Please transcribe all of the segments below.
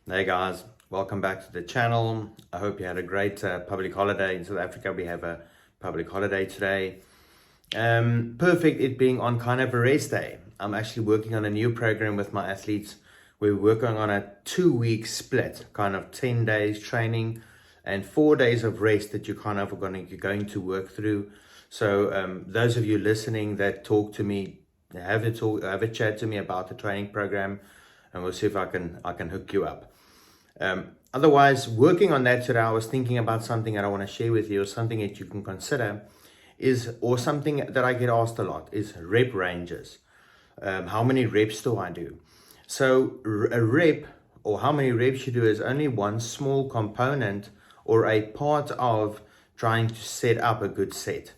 Hey guys, welcome back to the channel. I hope you had a great public holiday. In South Africa, we have a public holiday today. Perfect, it being on kind of a rest day. I'm actually working on a new program with my athletes. We're working on a 2-week split, kind of 10 days training and 4 days of rest that you're going to work through. So those of you listening that talk to me, have a chat to me about the training program, and we'll see if I can hook you up. Otherwise, working on that today, I was thinking about something that I want to share with you, or something that you can consider or something that I get asked a lot is rep ranges. How many reps do I do? So a rep, or how many reps you do, is only one small component or a part of trying to set up a good set.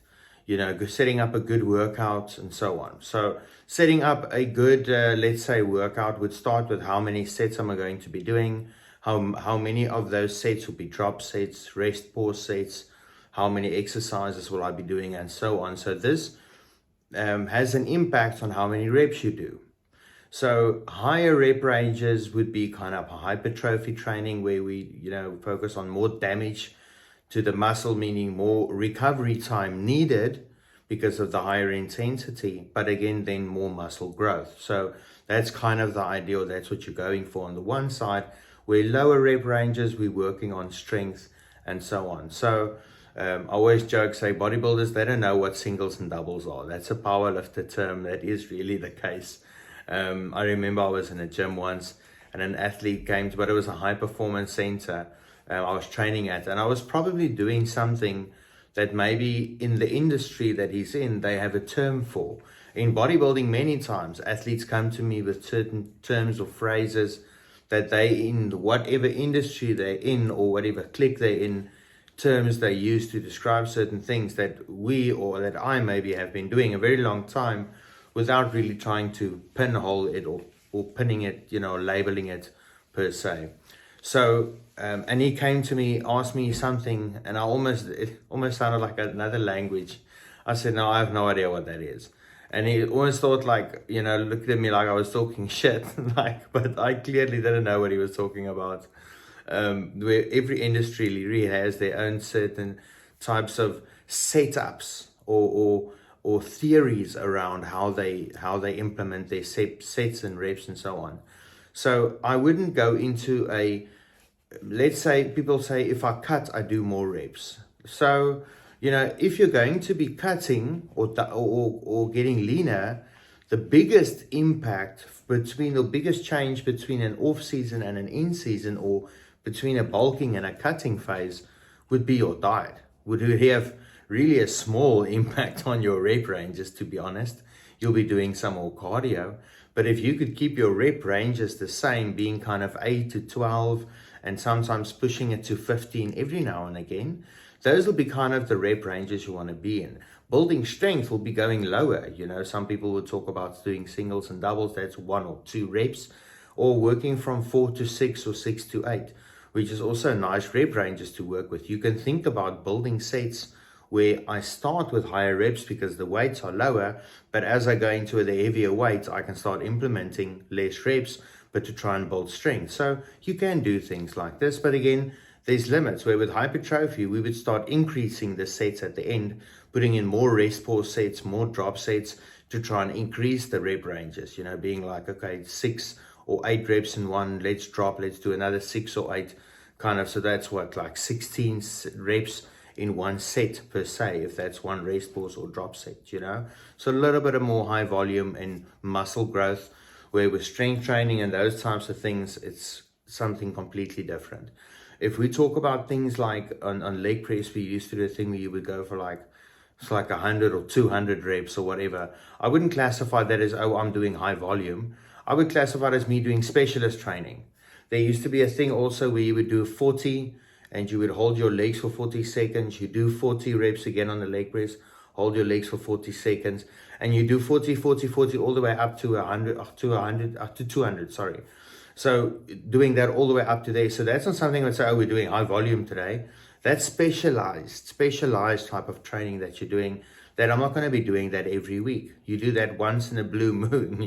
Setting up a good workout and so on. So setting up a good, let's say, workout would start with how many sets am I going to be doing, how many of those sets will be drop sets, rest pause sets, how many exercises will I be doing, and so on. So this has an impact on how many reps you do. So higher rep ranges would be kind of a hypertrophy training where we, focus on more damage to the muscle, meaning more recovery time needed because of the higher intensity, but again, then more muscle growth. So that's kind of the ideal. That's what you're going for on the one side, where lower rep ranges, we're working on strength and so on. So I always joke, say bodybuilders, they don't know what singles and doubles are. That's a powerlifter term. That is really the case. I remember I was in a gym once and an athlete came to, but it was a high performance center I was training at, and I was probably doing something that maybe in the industry that he's in, they have a term for. In bodybuilding, many times athletes come to me with certain terms or phrases that they, in whatever industry they're in or whatever clique they're in, terms they use to describe certain things that we, or that I maybe have been doing a very long time without really trying to pinhole it or pinning it, labeling it per se. So, and he came to me, asked me something, and it almost sounded like another language. I said, no, I have no idea what that is. And he almost thought looked at me like I was talking shit, but I clearly didn't know what he was talking about. Where every industry really has their own certain types of setups or theories around how they implement their sets and reps and so on. So I wouldn't go into let's say people say if I cut, I do more reps. So, if you're going to be cutting or getting leaner, the biggest change between an off season and an in season, or between a bulking and a cutting phase, would be your diet. Would have really a small impact on your rep ranges, to be honest. You'll be doing some more cardio. But if you could keep your rep ranges the same, being kind of 8 to 12, and sometimes pushing it to 15 every now and again, those will be kind of the rep ranges you want to be in. Building strength will be going lower. Some people will talk about doing singles and doubles. That's 1 or 2 reps, or working from 4 to 6 or 6 to 8, which is also nice rep ranges to work with. You can think about building sets where I start with higher reps because the weights are lower, but as I go into the heavier weights, I can start implementing less reps, but to try and build strength. So you can do things like this, but again, there's limits, where with hypertrophy, we would start increasing the sets at the end, putting in more rest pause sets, more drop sets to try and increase the rep ranges, being like, okay, 6 or 8 reps in one, let's do another 6 or 8 kind of. So that's like 16 reps in one set per se, if that's one rest pause or drop set, So a little bit of more high volume and muscle growth, where with strength training and those types of things, it's something completely different. If we talk about things like on leg press, we used to do a thing where you would go for it's like 100 or 200 reps or whatever. I wouldn't classify that as, I'm doing high volume. I would classify it as me doing specialist training. There used to be a thing also where you would do 40 and you would hold your legs for 40 seconds. You do 40 reps again on the leg press, hold your legs for 40 seconds, and you do 40, 40, 40 all the way up to 100, up to 200, sorry. So doing that all the way up to there. So that's not something that say, we're doing high volume today. That's specialized type of training that you're doing, that I'm not going to be doing that every week. You do that once in a blue moon,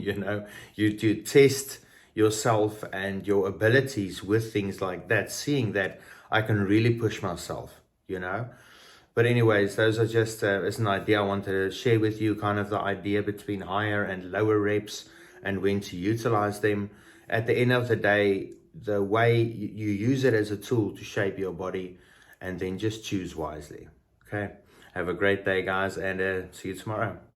you do test yourself and your abilities with things like that, seeing that I can really push myself, you know. But anyways, those are just as an idea I wanted to share with you, kind of the idea between higher and lower reps and when to utilize them. At the end of the day, the way you use it as a tool to shape your body, and then just choose wisely. Okay. Have a great day, guys, and see you tomorrow.